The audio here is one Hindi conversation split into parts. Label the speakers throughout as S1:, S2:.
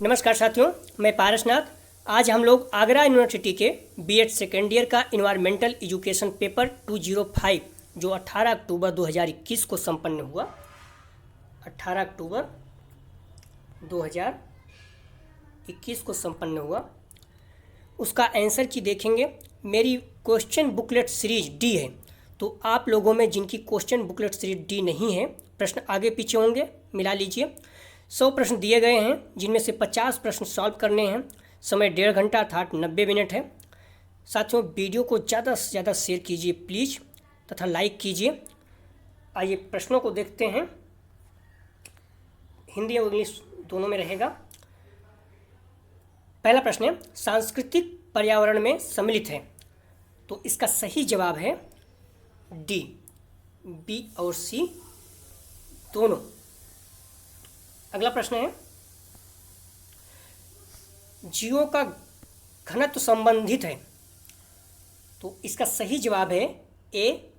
S1: नमस्कार साथियों, मैं पारसनाथ। आज हम लोग आगरा यूनिवर्सिटी के बीएड सेकेंड ईयर का इन्वायरमेंटल एजुकेशन पेपर 205 जो 18 अक्टूबर 2021 को संपन्न हुआ, 18 अक्टूबर 2021 को संपन्न हुआ, उसका आंसर की देखेंगे। मेरी क्वेश्चन बुकलेट सीरीज डी है, तो आप लोगों में जिनकी क्वेश्चन बुकलेट सीरीज डी नहीं है, प्रश्न आगे पीछे होंगे, मिला लीजिए। 100 प्रश्न दिए गए हैं, जिनमें से 50 प्रश्न सॉल्व करने हैं। समय 1.5 घंटा अर्थात 90 मिनट है। साथियों, वीडियो को ज़्यादा से ज़्यादा शेयर कीजिए प्लीज़, तथा लाइक कीजिए। आइए प्रश्नों को देखते हैं। हिंदी और इंग्लिश दोनों में रहेगा। पहला प्रश्न है, सांस्कृतिक पर्यावरण में सम्मिलित है, तो इसका सही जवाब है डी, बी और सी दोनों। अगला प्रश्न है, जीवों का घनत्व संबंधित है, तो इसका सही जवाब है ए,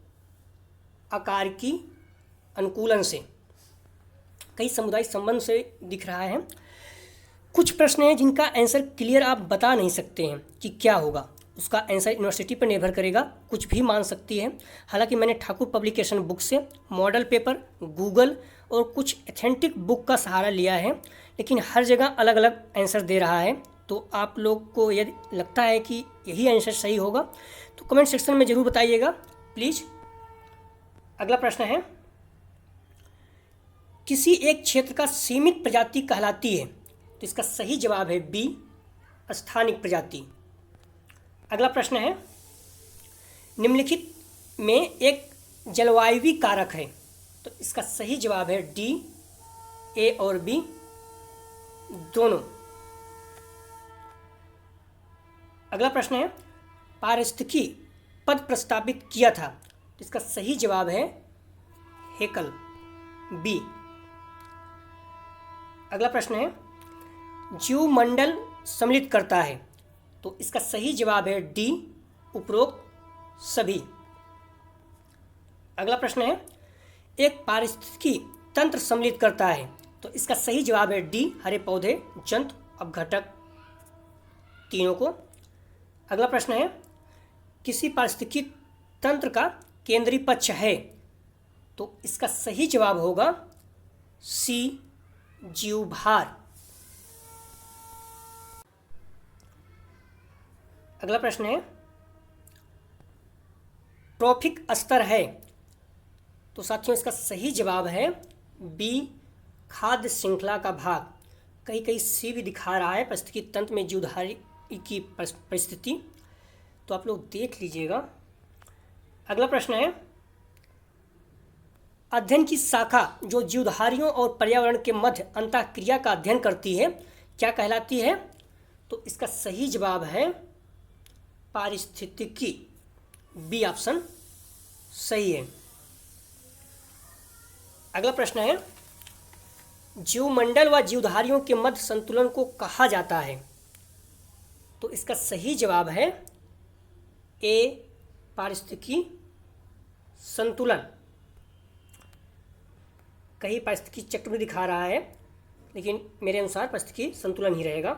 S1: आकार की अनुकूलन से। कई समुदाय संबंध से दिख रहा है। कुछ प्रश्न हैं जिनका आंसर क्लियर आप बता नहीं सकते हैं कि क्या होगा, उसका आंसर यूनिवर्सिटी पर निर्भर करेगा, कुछ भी मान सकती है। हालांकि मैंने ठाकुर पब्लिकेशन बुक से मॉडल पेपर, गूगल और कुछ एथेंटिक बुक का सहारा लिया है, लेकिन हर जगह अलग अलग आंसर दे रहा है। तो आप लोग को यदि लगता है कि यही आंसर सही होगा तो कमेंट सेक्शन में ज़रूर बताइएगा प्लीज़। अगला प्रश्न है, किसी एक क्षेत्र का सीमित प्रजाति कहलाती है, तो इसका सही जवाब है बी, स्थानिक प्रजाति। अगला प्रश्न है, निम्नलिखित में एक जलवायवी कारक है, तो इसका सही जवाब है डी, ए और बी दोनों। अगला प्रश्न है, पारिस्थितिकी पद प्रस्तावित किया था, तो इसका सही जवाब है हेकल, बी। अगला प्रश्न है, जीवमंडल सम्मिलित करता है, तो इसका सही जवाब है डी, उपरोक्त सभी। अगला प्रश्न है, एक पारिस्थितिकी तंत्र सम्मिलित करता है, तो इसका सही जवाब है डी, हरे पौधे, जंतु, अपघटक तीनों को। अगला प्रश्न है, किसी पारिस्थितिकी तंत्र का केंद्रीय पक्ष है, तो इसका सही जवाब होगा सी, जीवभार। अगला प्रश्न है, ट्रॉफिक स्तर है, तो साथियों इसका सही जवाब है बी, खाद्य श्रृंखला का भाग। कहीं सी भी दिखा रहा है पारिस्थितिकी तंत्र में जीवधारी की परिस्थिति, तो आप लोग देख लीजिएगा। अगला प्रश्न है, अध्ययन की शाखा जो जीवधारियों और पर्यावरण के मध्य अंतःक्रिया का अध्ययन करती है, क्या कहलाती है, तो इसका सही जवाब है पारिस्थितिकी, बी ऑप्शन सही है। अगला प्रश्न है, जीवमंडल व जीवधारियों के मध्य संतुलन को कहा जाता है, तो इसका सही जवाब है ए, पारिस्थितिकी संतुलन। कहीं पारिस्थितिकी चक्र भी दिखा रहा है, लेकिन मेरे अनुसार पारिस्थितिकी संतुलन ही रहेगा।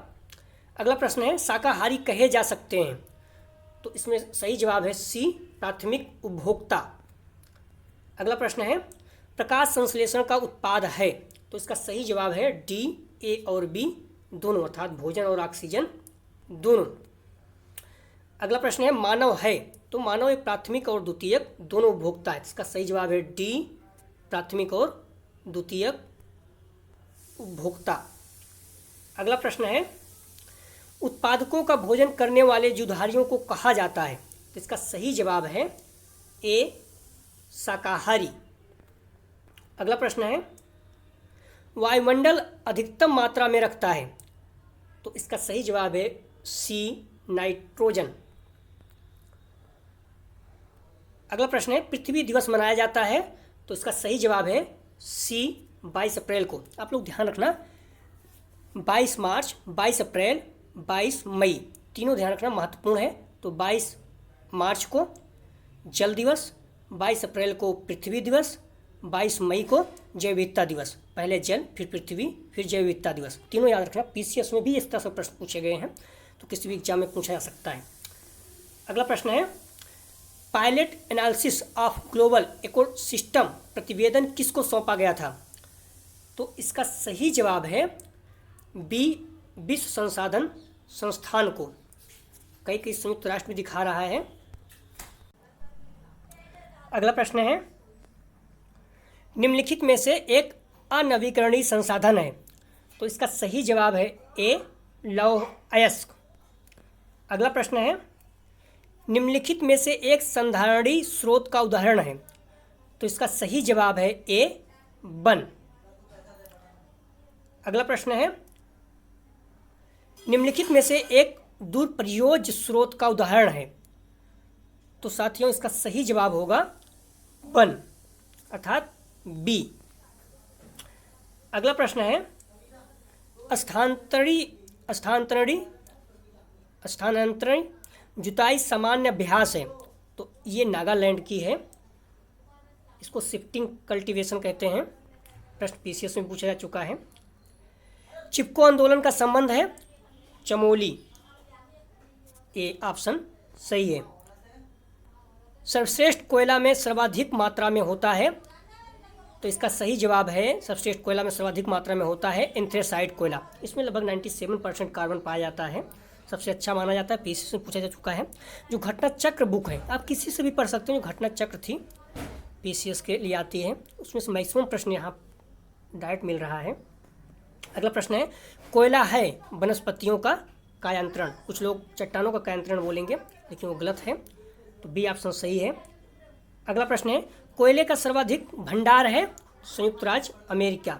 S1: अगला प्रश्न है, शाकाहारी कहे जा सकते हैं, तो इसमें सही जवाब है सी, प्राथमिक उपभोक्ता। अगला प्रश्न है, प्रकाश संश्लेषण का उत्पाद है, तो इसका सही जवाब है डी, ए और बी दोनों, अर्थात भोजन और ऑक्सीजन दोनों। अगला प्रश्न है, मानव है, तो मानव एक प्राथमिक और द्वितीयक दोनों उपभोक्ता है, इसका सही जवाब है डी, प्राथमिक और द्वितीयक उपभोक्ता। अगला प्रश्न है, उत्पादकों का भोजन करने वाले जीवधारियों को कहा जाता है, तो इसका सही जवाब है ए, शाकाहारी। अगला प्रश्न है, वायुमंडल अधिकतम मात्रा में रखता है, तो इसका सही जवाब है सी, नाइट्रोजन। अगला प्रश्न है, पृथ्वी दिवस मनाया जाता है, तो इसका सही जवाब है सी, 22 अप्रैल को। आप लोग ध्यान रखना, 22 मार्च, 22 अप्रैल, 22 मई तीनों ध्यान रखना महत्वपूर्ण है। तो 22 मार्च को जल दिवस, 22 अप्रैल को पृथ्वी दिवस, 22 मई को जैव विविधता दिवस। पहले जल, फिर पृथ्वी, फिर जैव विविधता दिवस, तीनों याद रखना। पीसीएस में भी इस तरह से प्रश्न पूछे गए हैं, तो किसी भी एग्जाम में पूछा जा सकता है। अगला प्रश्न है, pilot analysis of global ecosystem प्रतिवेदन किसको सौंपा गया था? तो इसका सही जवाब है बी, विश्व संसाधन संस्थान को। कई संयुक्त राष्ट्र में दिखा रहा है। अगला प्रश्न है, निम्नलिखित में से एक अनवीकरणीय संसाधन है, तो इसका सही जवाब है ए, लौह अयस्क। अगला प्रश्न है, निम्नलिखित में से एक संधारणीय स्रोत का उदाहरण है, तो इसका सही जवाब है ए, वन। अगला प्रश्न है, निम्नलिखित में से एक दूरप्रयोज्य स्रोत का उदाहरण है, तो साथियों इसका सही जवाब होगा वन, अर्थात बी। अगला प्रश्न है, स्थानांतरण जुताई सामान्य अभ्यास है, तो ये नागालैंड की है। इसको शिफ्टिंग कल्टीवेशन कहते हैं। प्रश्न पीसीएस में पूछा जा चुका है। चिपको आंदोलन का संबंध है चमोली, ये ऑप्शन सही है। सर्वश्रेष्ठ कोयला में सर्वाधिक मात्रा में होता है, तो इसका सही जवाब है सर्वश्रेष्ठ कोयला में सर्वाधिक मात्रा में होता है एंथ्रेसाइट कोयला। इसमें लगभग 97% कार्बन पाया जाता है, सबसे अच्छा माना जाता है। पीसीएस में पूछा जा चुका है। जो घटना चक्र बुक है, आप किसी से भी पढ़ सकते हो। जो घटना चक्र थी पीसीएस के लिए आती है, उसमें से मैक्सिमम प्रश्न यहाँ डायरेक्ट मिल रहा है। अगला प्रश्न है, कोयला है वनस्पतियों का कायांतरण। कुछ लोग चट्टानों का कायांतरण बोलेंगे, लेकिन वो गलत है, तो बी ऑप्शन सही है। अगला प्रश्न है, कोयले का सर्वाधिक भंडार है संयुक्त राज्य अमेरिका।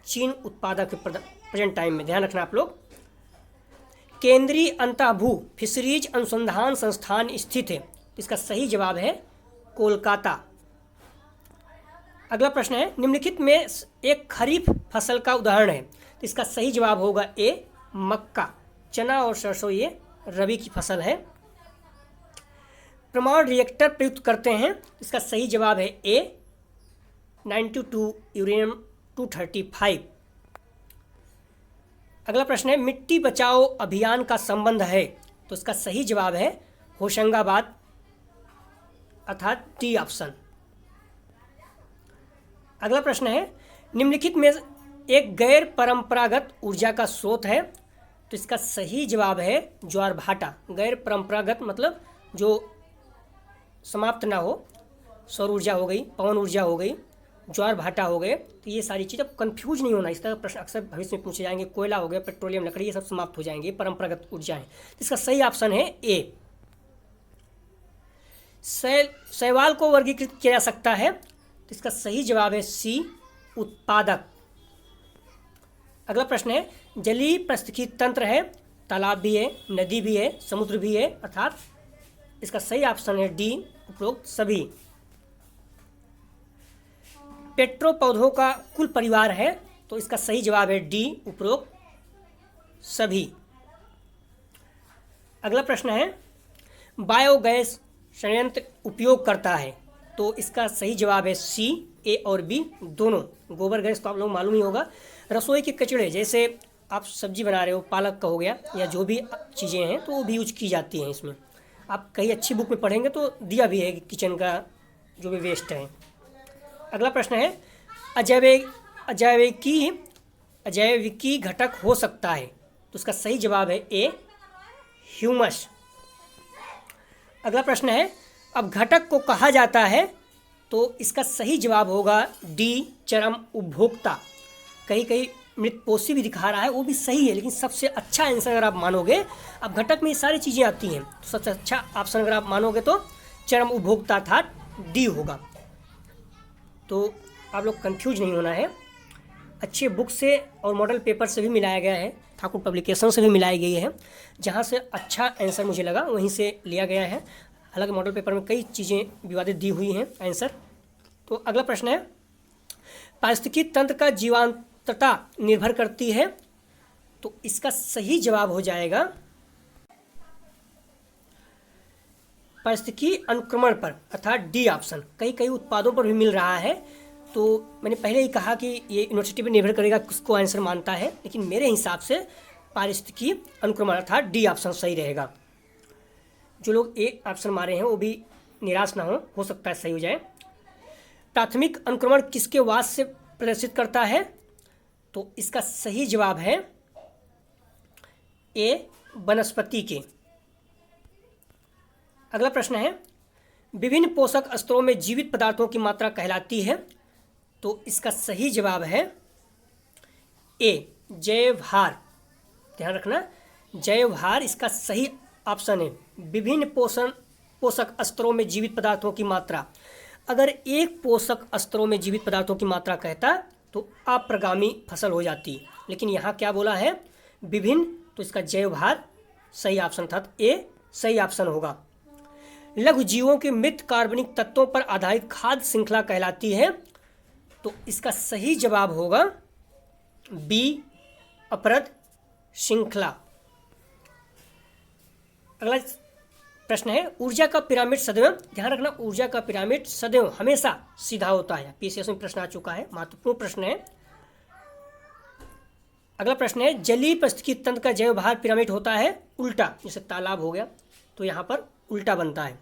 S1: चीन उत्पादक है प्रेजेंट टाइम में, ध्यान रखना आप लोग। केंद्रीय अंतःभू फिशरीज अनुसंधान संस्थान स्थित है, इसका सही जवाब है कोलकाता। अगला प्रश्न है, निम्नलिखित में एक खरीफ फसल का उदाहरण है, तो इसका सही जवाब होगा ए, मक्का। चना और सरसों ये रबी की फसल है। परमाणु रिएक्टर प्रयुक्त करते हैं, इसका सही जवाब है ए, 92 यूरेनियम 235। अगला प्रश्न है, मिट्टी बचाओ अभियान का संबंध है, तो इसका सही जवाब है होशंगाबाद, अर्थात डी ऑप्शन। अगला प्रश्न है, निम्नलिखित में एक गैर परंपरागत ऊर्जा का स्रोत है, तो इसका सही जवाब है ज्वार भाटा। गैर परंपरागत मतलब जो समाप्त ना हो, सौर ऊर्जा हो गई, पवन ऊर्जा हो गई, ज्वार भाटा हो गए, तो ये सारी चीज़ अब कंफ्यूज नहीं होना। इस तरह प्रश्न अक्सर भविष्य में पूछे जाएंगे। कोयला हो गया, पेट्रोलियम, लकड़ी, ये सब समाप्त हो जाएंगे, परंपरागत ऊर्जा है। तो इसका सही ऑप्शन है ए। शैवाल को वर्गीकृत किया जा सकता है, तो इसका सही जवाब है सी, उत्पादक। अगला प्रश्न है, जलीय पारिस्थितिकी तंत्र है, तालाब भी है, नदी भी है, समुद्र भी है, अर्थात इसका सही ऑप्शन है डी, उपरोक्त सभी। पेट्रो पौधों का कुल परिवार है, तो इसका सही जवाब है डी, उपरोक्त सभी। अगला प्रश्न है, बायोगैस संयंत्र उपयोग करता है, तो इसका सही जवाब है सी, ए और बी दोनों। गोबर गैस तो आप लोग मालूम ही होगा। रसोई के कचड़े, जैसे आप सब्जी बना रहे हो, पालक का हो गया या जो भी चीज़ें हैं, तो वो भी यूज की जाती हैं इसमें। आप कहीं अच्छी बुक में पढ़ेंगे तो दिया भी है कि किचन का जो भी वेस्ट है। अगला प्रश्न है, अजैविकी घटक हो सकता है, तो उसका सही जवाब है ए, ह्यूमस। अगला प्रश्न है, अब घटक को कहा जाता है, तो इसका सही जवाब होगा डी, चरम उपभोक्ता। कहीं मृतपोषी भी दिखा रहा है, वो भी सही है, लेकिन सबसे अच्छा आंसर अगर आप मानोगे, अब घटक में ये सारी चीज़ें आती हैं, तो सबसे अच्छा ऑप्शन अगर आप मानोगे तो चरम उपभोक्ता था डी होगा। तो आप लोग कंफ्यूज नहीं होना है। अच्छे बुक से और मॉडल पेपर से भी मिलाया गया है, ठाकुर पब्लिकेशन से भी मिलाई गई है। जहाँ से अच्छा आंसर मुझे लगा वहीं से लिया गया है। हालांकि मॉडल पेपर में कई चीज़ें विवादित दी हुई हैं आंसर। तो अगला प्रश्न है, पारिस्थितिकी तंत्र का जीवांतता निर्भर करती है, तो इसका सही जवाब हो जाएगा पारिस्थितिकी अनुक्रमण पर, अर्थात डी ऑप्शन। कई उत्पादों पर भी मिल रहा है, तो मैंने पहले ही कहा कि ये यूनिवर्सिटी पर निर्भर करेगा किसको आंसर मानता है, लेकिन मेरे हिसाब से पारिस्थितिकी अनुक्रमण अर्थात डी ऑप्शन सही रहेगा। जो लोग ए ऑप्शन मारे हैं वो भी निराश ना हो सकता है सही हो जाए। प्राथमिक अनुक्रमण किसके वास से प्रदर्शित करता है? तो इसका सही जवाब है ए, वनस्पति के। अगला प्रश्न है, विभिन्न पोषक स्तरों में जीवित पदार्थों की मात्रा कहलाती है। तो इसका सही जवाब है ए, जैवभार। ध्यान रखना, जैवभार इसका सही ऑप्शन है। विभिन्न पोषक स्तरों में जीवित पदार्थों की मात्रा, अगर एक पोषक स्तरों में जीवित पदार्थों की मात्रा कहता तो अप्रगामी फसल हो जाती, लेकिन यहाँ क्या बोला है? विभिन्न, तो इसका जैवभार सही ऑप्शन था, ए सही ऑप्शन होगा। लघु जीवों के मृत कार्बनिक तत्वों पर आधारित खाद्य श्रृंखला कहलाती है। तो इसका सही जवाब होगा बी, अपरद श्रृंखला। अगला प्रश्न है, ऊर्जा का पिरामिड सदैव, ध्यान रखना ऊर्जा का पिरामिड सदैव हमेशा सीधा होता है। पीसीएस में प्रश्न आ चुका है, महत्वपूर्ण प्रश्न है। अगला प्रश्न है, जलीय पारिस्थितिकी तंत्र का जैवभार पिरामिड होता है उल्टा, जैसे तालाब हो गया तो यहाँ पर उल्टा बनता है।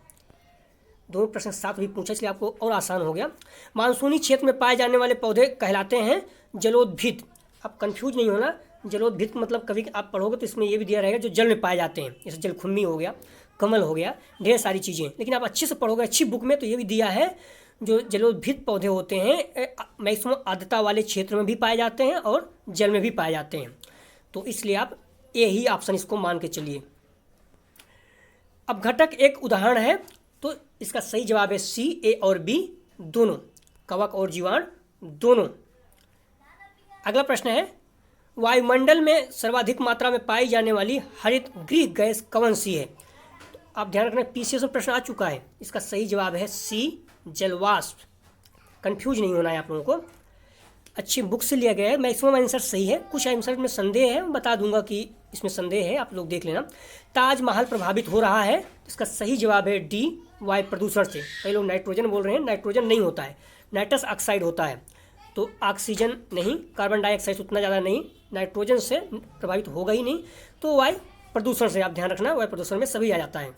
S1: दोनों प्रश्न साथ भी पूछे इसलिए आपको और आसान हो गया। मानसूनी क्षेत्र में पाए जाने वाले पौधे कहलाते हैं जलोद्भिद। आप कंफ्यूज नहीं होना, जलोद्भिद मतलब कभी आप पढ़ोगे तो इसमें ये भी दिया रहेगा जो जल में पाए जाते हैं, जैसे जलकुम्मी हो गया, कमल हो गया, ढेर सारी चीज़ें। लेकिन आप अच्छे से पढ़ोगे अच्छी बुक में तो ये भी दिया है जो जलोद्भिद पौधे होते हैं मैक्सिमम आर्द्रता वाले क्षेत्र में भी पाए जाते हैं और जल में भी पाए जाते हैं। तो इसलिए आप ए ही ऑप्शन इसको मान के चलिए। अब घटक एक उदाहरण है, तो इसका सही जवाब है सी, ए और बी दोनों, कवक और जीवाणु दोनों। अगला प्रश्न है, वायुमंडल में सर्वाधिक मात्रा में पाई जाने वाली हरित गृह गैस कौन सी है? तो आप ध्यान रखना, पीसीएस में प्रश्न आ चुका है, इसका सही जवाब है सी, जलवाष्प। कंफ्यूज नहीं होना है आप लोगों को, अच्छी बुक से लिया गया है, मैक्सिमम आंसर सही है। कुछ आंसर में संदेह है, बता दूंगा कि इसमें संदेह है, आप लोग देख लेना। ताजमहल प्रभावित हो रहा है, इसका सही जवाब है डी, वायु प्रदूषण से। कई लोग नाइट्रोजन बोल रहे हैं, नाइट्रोजन नहीं होता है, नाइट्रस ऑक्साइड होता है। तो ऑक्सीजन नहीं, कार्बन डाइऑक्साइड उतना ज़्यादा नहीं, नाइट्रोजन से प्रभावित होगा ही नहीं, तो वायु प्रदूषण से। आप ध्यान रखना, वायु प्रदूषण में सभी आ जाता है।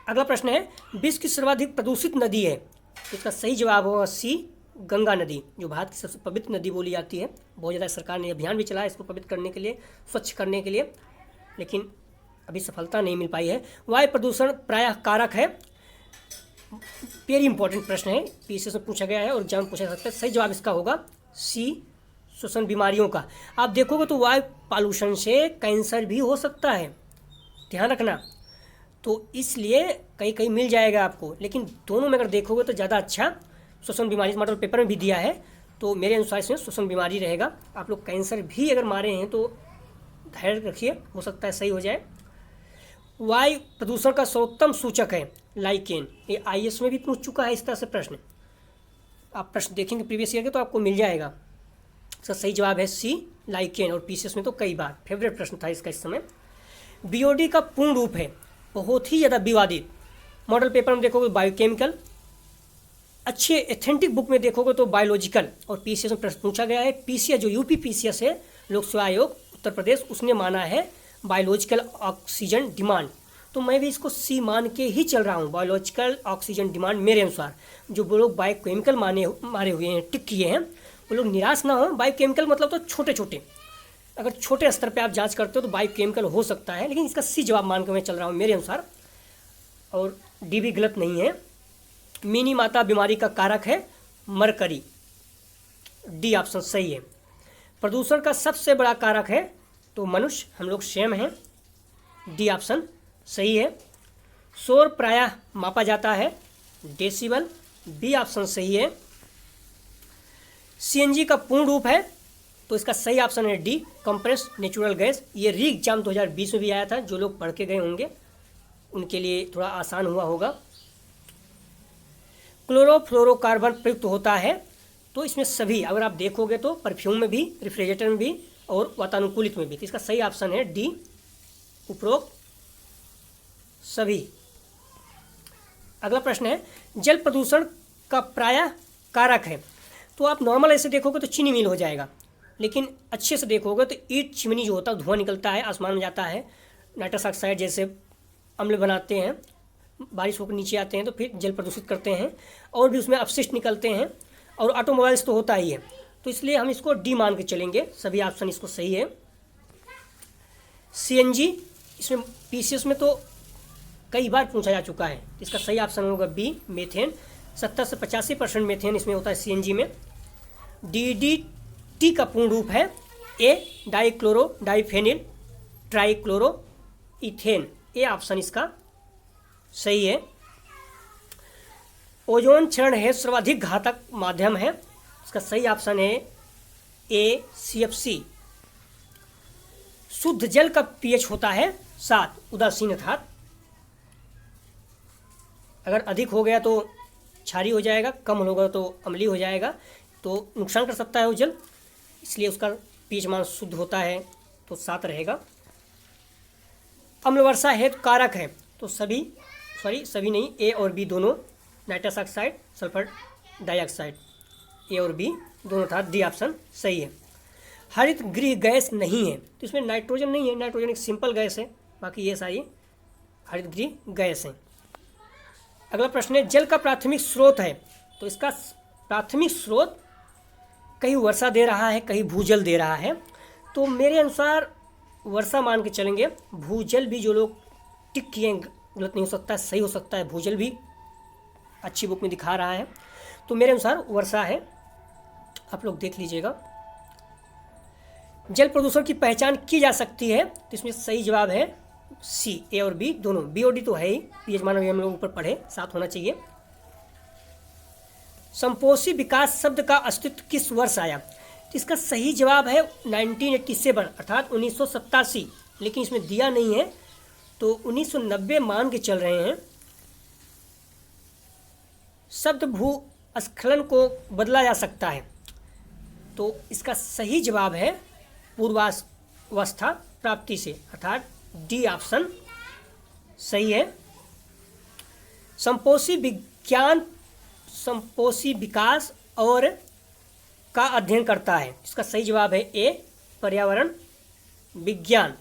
S1: अगला प्रश्न है, विश्व की सर्वाधिक प्रदूषित नदी है? इसका सही जवाब होगा सी, गंगा नदी, जो भारत की सबसे पवित्र नदी बोली जाती है। बहुत ज़्यादा सरकार ने अभियान भी चलाया इसको पवित्र करने के लिए, स्वच्छ करने के लिए, लेकिन अभी सफलता नहीं मिल पाई है। वायु प्रदूषण प्रायः कारक है, वेरी इंपॉर्टेंट प्रश्न है, पीसीएस में पूछा गया है और एग्जाम पूछा जा सकता है। सही जवाब इसका होगा सी, श्वसन बीमारियों का। आप देखोगे तो वायु पॉल्यूशन से कैंसर भी हो सकता है, ध्यान रखना। तो इसलिए कहीं कहीं मिल जाएगा आपको, लेकिन दोनों में अगर देखोगे तो ज़्यादा अच्छा श्वसन बीमारी, मॉडल पेपर में भी दिया है, तो मेरे अनुसार इसमें श्वसन बीमारी रहेगा। आप लोग कैंसर भी अगर मारे हैं तो धैर्य रखिए, हो सकता है सही हो जाए। वायु प्रदूषण का सर्वोत्तम सूचक है लाइकेन, ये आईएएस में भी पूछ चुका है इस तरह से प्रश्न। आप प्रश्न देखेंगे प्रीवियस ईयर के तो आपको मिल जाएगा। इसका सही जवाब है सी, लाइकेन, और पीसीएस में तो कई बार फेवरेट प्रश्न था इसका इस समय। बीओडी का पूर्ण रूप है, बहुत ही ज़्यादा विवादित। मॉडल पेपर में देखोगे बायोकेमिकल, अच्छे एथेंटिक बुक में देखोगे तो बायोलॉजिकल, और पीसीएस में प्रश्न पूछा गया है। पीसीएस जो यूपी पीसीएस है, लोक सेवा आयोग उत्तर प्रदेश, उसने माना है बायोलॉजिकल ऑक्सीजन डिमांड। तो मैं भी इसको सी मान के ही चल रहा हूँ, बायोलॉजिकल ऑक्सीजन डिमांड मेरे अनुसार। जो वो लोग बायोकेमिकल मारे हुए हैं, टिक किए हैं, वो लोग निराश ना हो। बायोकेमिकल मतलब तो छोटे छोटे, अगर छोटे स्तर पे आप जांच करते हो तो बायोकेमिकल हो सकता है, लेकिन इसका सी जवाब मान के मैं चल रहा हूँ मेरे अनुसार, और डी भी गलत नहीं है। मिनी माता बीमारी का कारक है मरकरी, डी ऑप्शन सही है। प्रदूषण का सबसे बड़ा कारक है तो मनुष्य, हम लोग सेम हैं, डी ऑप्शन सही है। शोर प्रायः मापा जाता है डेसिबल, बी ऑप्शन सही है। सीएनजी का पूर्ण रूप है तो इसका सही ऑप्शन है डी, कंप्रेस नेचुरल गैस। ये री एग्जाम 2020 में भी आया था, जो लोग पढ़ के गए होंगे उनके लिए थोड़ा आसान हुआ होगा। क्लोरोफ्लोरोकार्बन प्रयुक्त होता है, तो इसमें सभी, अगर आप देखोगे तो परफ्यूम में भी, रेफ्रिजरेटर में भी और वातानुकूलित में भी। तो इसका सही ऑप्शन है डी, उपरोक्त सभी। अगला प्रश्न है, जल प्रदूषण का प्रायः कारक है। तो आप नॉर्मल ऐसे देखोगे तो चीनी मिल हो जाएगा, लेकिन अच्छे से देखोगे तो ईट चिमनी जो होता है, धुआं निकलता है, आसमान में जाता है, नाइट्रस ऑक्साइड जैसे अम्ल बनाते हैं, बारिश होकर नीचे आते हैं तो फिर जल प्रदूषित करते हैं, और भी उसमें अपशिष्ट निकलते हैं, और ऑटोमोबाइल्स तो होता ही है। तो इसलिए हम इसको डी मान के चलेंगे, सभी ऑप्शन इसको सही है। सीएनजी, इसमें पीसीएस में तो कई बार पूछा जा चुका है, इसका सही ऑप्शन होगा बी, मेथेन। 70 से 85% मेथेन इसमें होता है सीएनजी में। डीडीटी का पूर्ण रूप है A, dichloro diphenyl trichloro ethane. A option इसका सही है। ओजोन क्षरण है सर्वाधिक घातक माध्यम है, इसका सही ऑप्शन है ए, CFC। शुद्ध जल का पीएच होता है 7, उदासीन अर्थात। अगर अधिक हो गया तो क्षारीय हो जाएगा, कम होगा तो अम्लीय हो जाएगा, तो नुकसान कर सकता है वो जल, इसलिए उसका पीएच मान शुद्ध होता है तो 7 रहेगा। अम्ल वर्षा हेतु कारक है, तो सभी नहीं, ए और बी दोनों, नाइट्रस ऑक्साइड, सल्फर डाइऑक्साइड, ए और बी दोनों था, डी ऑप्शन सही है। हरित गृह गैस नहीं है, तो इसमें नाइट्रोजन नहीं है, नाइट्रोजन एक सिंपल गैस है, बाकी ये सारी हरित गृह गैस हैं। अगला प्रश्न है जल का प्राथमिक स्रोत है, तो इसका प्राथमिक स्रोत कहीं वर्षा दे रहा है, कहीं भूजल दे रहा है, तो मेरे अनुसार वर्षा मान के चलेंगे। भूजल भी जो लोग टिक किए गलत नहीं हो सकता है, सही हो सकता है, भूजल भी अच्छी बुक में दिखा रहा है, तो मेरे अनुसार वर्षा है, आप लोग देख लीजिएगा। जल प्रदूषण की पहचान की जा सकती है, तो इसमें सही जवाब है सी, ए और बी दोनों। बी और डी तो है ही, पीएच मान अभी हम लोग ऊपर पढ़े, 7 होना चाहिए। संपोषी विकास शब्द का अस्तित्व किस वर्ष आया, तो इसका सही जवाब है 1987 अर्थात 1987, लेकिन इसमें दिया नहीं है तो 1990 मान के चल रहे हैं। शब्द भूस्खलन को बदला जा सकता है, तो इसका सही जवाब है पूर्वावस्था प्राप्ति से, अर्थात डी ऑप्शन सही है। संपोषी विज्ञान संपोषी विकास और का अध्ययन करता है, इसका सही जवाब है ए, पर्यावरण विज्ञान।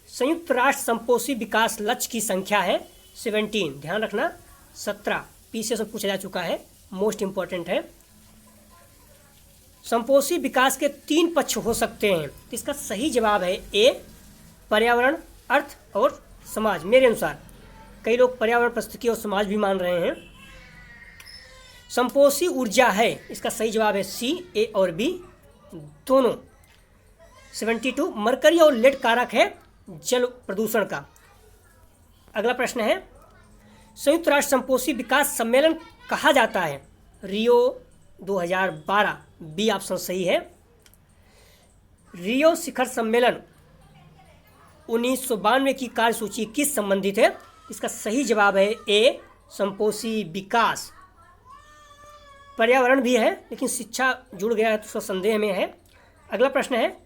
S1: संयुक्त राष्ट्र संपोषी विकास लक्ष्य की संख्या है 17, ध्यान रखना 17 पीसीएस में पूछा जा चुका है, मोस्ट इंपॉर्टेंट है। संपोषी विकास के 3 पक्ष हो सकते हैं, तो इसका सही जवाब है ए, पर्यावरण, अर्थ और समाज। मेरे अनुसार कई लोग पर्यावरण, पारिस्थितिकी और समाज भी मान रहे हैं। संपोषी ऊर्जा है, इसका सही जवाब है सी, ए और बी दोनों। 72 मरकरी और लेड कारक है जल प्रदूषण का। अगला प्रश्न है संयुक्त राष्ट्र संपोषी विकास सम्मेलन कहा जाता है, रियो 2012, बी ऑप्शन सही है। रियो शिखर सम्मेलन 1992 की कार्यसूची किस संबंधित है, इसका सही जवाब है ए, संपोषी विकास। पर्यावरण भी है, लेकिन शिक्षा जुड़ गया है तो उसका संदेह में है। अगला प्रश्न है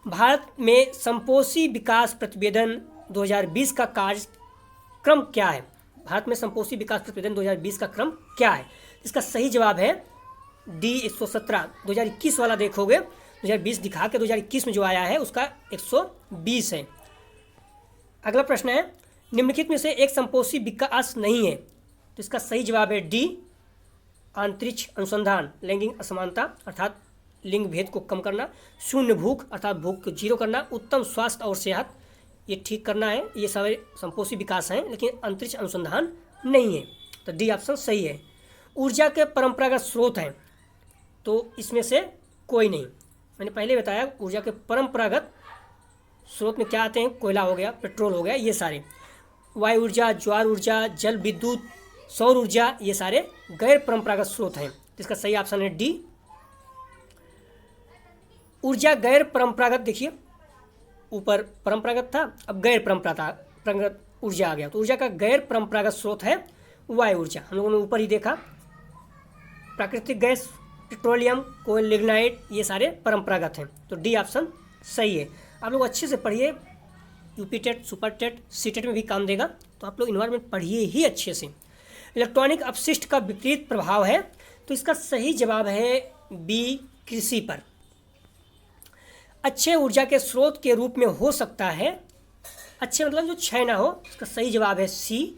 S1: भारत में संपोषी विकास प्रतिवेदन 2020 का कार्यक्रम क्या है, भारत में संपोषी विकास प्रतिवेदन 2020 का क्रम क्या है, इसका सही जवाब है डी 117। 2021 वाला देखोगे 2020 दिखा के 2021 में जो आया है उसका 120 है। अगला प्रश्न है निम्नलिखित में से एक संपोषी विकास नहीं है, तो इसका सही जवाब है डी, अंतरिक्ष अनुसंधान, लैंगिक असमानता अर्थात लिंग भेद को कम करना, शून्य भूख अर्थात भूख को जीरो करना, उत्तम स्वास्थ्य और सेहत ये ठीक करना है, ये सारे संपोषी विकास हैं, लेकिन अंतरिक्ष अनुसंधान नहीं है, तो डी ऑप्शन सही है। ऊर्जा के परंपरागत स्रोत हैं, तो इसमें से कोई नहीं। मैंने पहले बताया ऊर्जा के परंपरागत स्रोत में क्या आते हैं, कोयला हो गया, पेट्रोल हो गया, ये सारे। वायु ऊर्जा, ज्वार ऊर्जा, जल विद्युत, सौर ऊर्जा, ये सारे गैर परंपरागत स्रोत हैं, जिसका सही ऑप्शन है डी। ऊर्जा गैर परंपरागत, देखिए ऊपर परंपरागत था, अब गैर परंपरागत ऊर्जा आ गया, तो ऊर्जा का गैर परंपरागत स्रोत है वायु ऊर्जा। हम लोगों ने ऊपर ही देखा प्राकृतिक गैस, पेट्रोलियम, कोयल, लिग्नाइट, ये सारे परंपरागत हैं, तो डी ऑप्शन सही है। आप लोग अच्छे से पढ़िए, UP TET, super TET, C TET में भी काम देगा, तो आप लोग इन्वायरमेंट पढ़िए ही अच्छे से। इलेक्ट्रॉनिक अपशिष्ट का विपरीत प्रभाव है तो इसका सही जवाब है बी, कृषि पर। अच्छे ऊर्जा के स्रोत के रूप में हो सकता है, अच्छे मतलब जो क्षय ना हो, इसका सही जवाब है सी,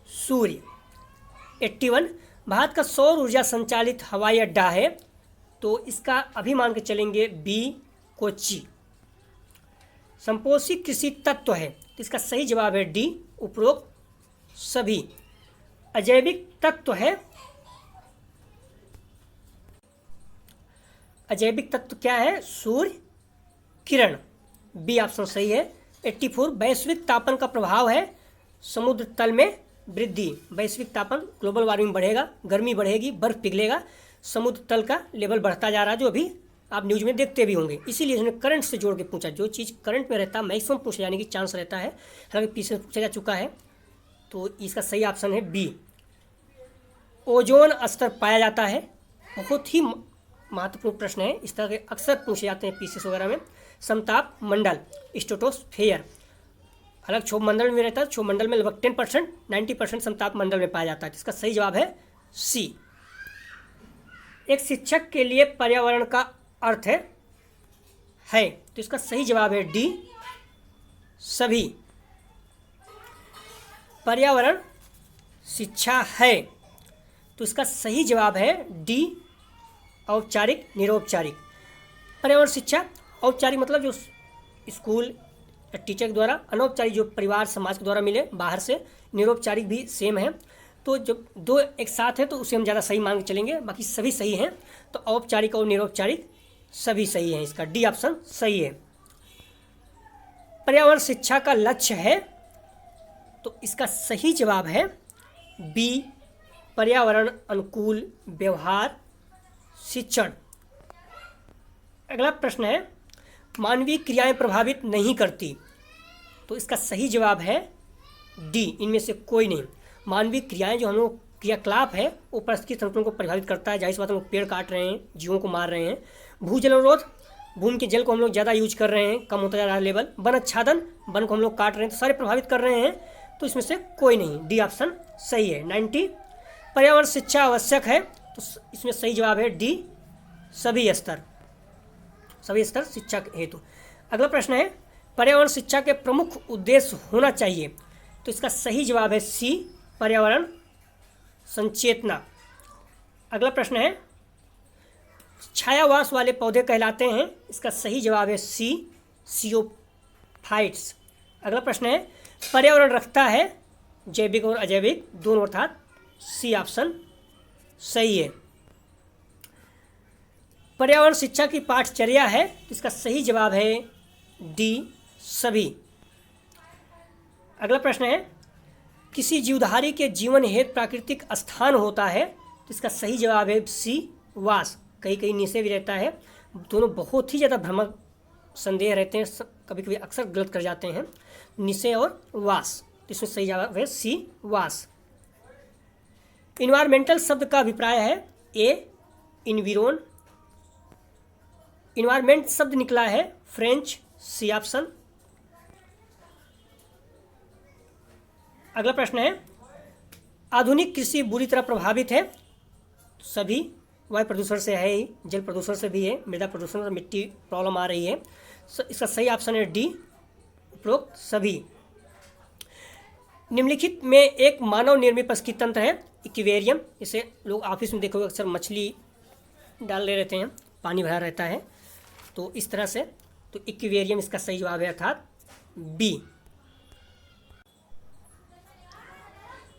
S1: सूर्य। 81, भारत का सौर ऊर्जा संचालित हवाई अड्डा है, तो इसका अभी मान के चलेंगे बी, कोच्चि। संपोषी कृषि तत्व है, तो इसका सही जवाब है डी, उपरोक्त सभी। अजैविक तत्व है, अजैविक तत्व क्या है? सूर्य किरण, बी ऑप्शन सही है। 84, वैश्विक तापन का प्रभाव है समुद्र तल में वृद्धि। वैश्विक तापन, ग्लोबल वार्मिंग बढ़ेगा, गर्मी बढ़ेगी, बर्फ पिघलेगा, समुद्र तल का लेवल बढ़ता जा रहा है, जो अभी आप न्यूज़ में देखते भी होंगे। इसीलिए उसने करंट से जोड़ के पूछा, जो चीज़ करंट में रहता है मैक्सिमम पूछे जाने की चांस रहता है, हालांकि पीछे पूछा जा चुका है, तो इसका सही ऑप्शन है बी। ओजोन स्तर पाया जाता है, बहुत ही महत्वपूर्ण प्रश्न है, इस तरह के अक्सर पूछे जाते हैं पीसीएस वगैरह में। समताप मंडल, स्ट्रेटोस्फेयर, अलग क्षोभ मंडल में रहता है, क्षोभ मंडल में लगभग 10%, 90% समताप मंडल में पाया जाता है, इसका सही जवाब है सी। एक शिक्षक के लिए पर्यावरण का अर्थ है, तो इसका सही जवाब है डी, सभी। पर्यावरण शिक्षा है, तो इसका सही जवाब है डी, औपचारिक निरौपचारिक। पर्यावरण शिक्षा औपचारिक मतलब जो स्कूल या टीचर के द्वारा, अनौपचारिक जो परिवार समाज के द्वारा मिले बाहर से, निरौपचारिक भी सेम है। तो जब दो एक साथ है तो उसे हम ज़्यादा सही मान के चलेंगे, बाकी सभी सही हैं। तो औपचारिक और निरौपचारिक सभी सही हैं, इसका डी ऑप्शन सही है। पर्यावरण शिक्षा का लक्ष्य है, तो इसका सही जवाब है बी, पर्यावरण अनुकूल व्यवहार शिक्षण। अगला प्रश्न है, मानवीय क्रियाएं प्रभावित नहीं करती, तो इसका सही जवाब है डी, इनमें से कोई नहीं। मानवीय क्रियाएं जो हम लोग क्रियाकलाप है वो पारिस्थितिकी संतुलन को प्रभावित करता है, जाहिर सी बात हम लोग पेड़ काट रहे हैं, जीवों को मार रहे हैं। भूजल अवरोध, भूमि के जल को हम लोग ज़्यादा यूज कर रहे हैं, कम होता जा रहा है लेवल। वन आच्छादन, वन को हम लोग काट रहे हैं, तो सारे प्रभावित कर रहे हैं, तो इसमें से कोई नहीं, डी ऑप्शन सही है। 90, पर्यावरण शिक्षा आवश्यक है, तो इसमें सही जवाब है डी, सभी स्तर, सभी स्तर शिक्षा हेतु। अगला प्रश्न है, पर्यावरण शिक्षा के प्रमुख उद्देश्य होना चाहिए, तो इसका सही जवाब है सी, पर्यावरण संचेतना। अगला प्रश्न है, छायावास वाले पौधे कहलाते हैं, इसका सही जवाब है सी, सियोफाइट्स। अगला प्रश्न है, पर्यावरण रखता है जैविक और अजैविक दोनों, अर्थात सी ऑप्शन सही है। पर्यावरण शिक्षा की पाठचर्या है, तो इसका सही जवाब है डी, सभी। अगला प्रश्न है, किसी जीवधारी के जीवन हेतु प्राकृतिक स्थान होता है, तो इसका सही जवाब है सी, वास। कहीं कहीं नीचे भी रहता है, दोनों बहुत ही ज़्यादा भ्रमक संदेह रहते हैं, कभी कभी अक्सर गलत कर जाते हैं, नीचे और वास, तो इसमें सही जवाब है सी, वास। इन्वायरमेंटल शब्द का अभिप्राय है ए, इन्विरोन। इन्वायरमेंट शब्द निकला है फ्रेंच, सी ऑप्शन। अगला प्रश्न है, आधुनिक कृषि बुरी तरह प्रभावित है, सभी। वायु प्रदूषण से है ही, जल प्रदूषण से भी है, मृदा प्रदूषण से मिट्टी प्रॉब्लम आ रही है, इसका सही ऑप्शन है डी, उपरोक्त सभी। निम्नलिखित में एक मानव निर्मित पारिस्थितिकी तंत्र है एक्वेरियम, इसे लोग ऑफिस में देखोगे अक्सर मछली डाल ले रहते हैं, पानी भरा रहता है, तो इस तरह से, तो एक्वेरियम इसका सही जवाब है, अर्थात बी।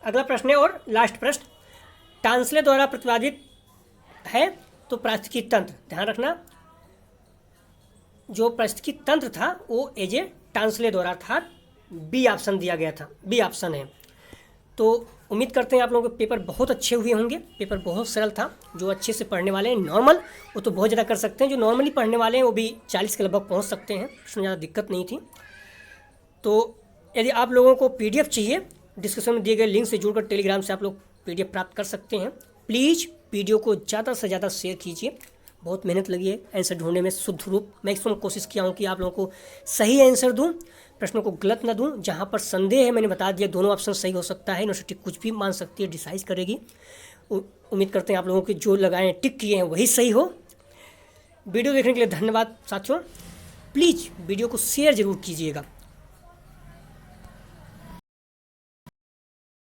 S1: अगला प्रश्न है और लास्ट प्रश्न, टांसले द्वारा प्रतिपादित है, तो पारिस्थितिकी तंत्र, ध्यान रखना जो पारिस्थितिकी तंत्र था वो एज ए टांसले द्वारा, अर्थात बी ऑप्शन दिया गया था, बी ऑप्शन है। तो उम्मीद करते हैं आप लोगों के पेपर बहुत अच्छे हुए होंगे, पेपर बहुत सरल था। जो अच्छे से पढ़ने वाले हैं नॉर्मल, वो तो बहुत ज़्यादा कर सकते हैं, जो नॉर्मली पढ़ने वाले हैं वो भी 40 के लगभग पहुंच सकते हैं, उसमें ज़्यादा दिक्कत नहीं थी। तो यदि आप लोगों को PDF चाहिए, डिस्क्रिप्शन में दिए गए लिंक से जुड़कर टेलीग्राम से आप लोग PDF प्राप्त कर सकते हैं। प्लीज़ वीडियो को ज़्यादा से ज़्यादा शेयर कीजिए, बहुत मेहनत लगी है आंसर ढूंढने में, शुद्ध रूप मैक्सिमम कोशिश किया हूँ कि आप लोगों को सही आंसर दूँ, प्रश्नों को गलत ना दूँ। जहाँ पर संदेह है मैंने बता दिया, दोनों ऑप्शन सही हो सकता है, यूनिवर्सिटी कुछ भी मान सकती है, डिसाइड करेगी। उम्मीद करते हैं आप लोगों के जो लगाए टिक किए हैं वही सही हो। वीडियो देखने के लिए धन्यवाद साथियों। प्लीज़ वीडियो को शेयर ज़रूर कीजिएगा।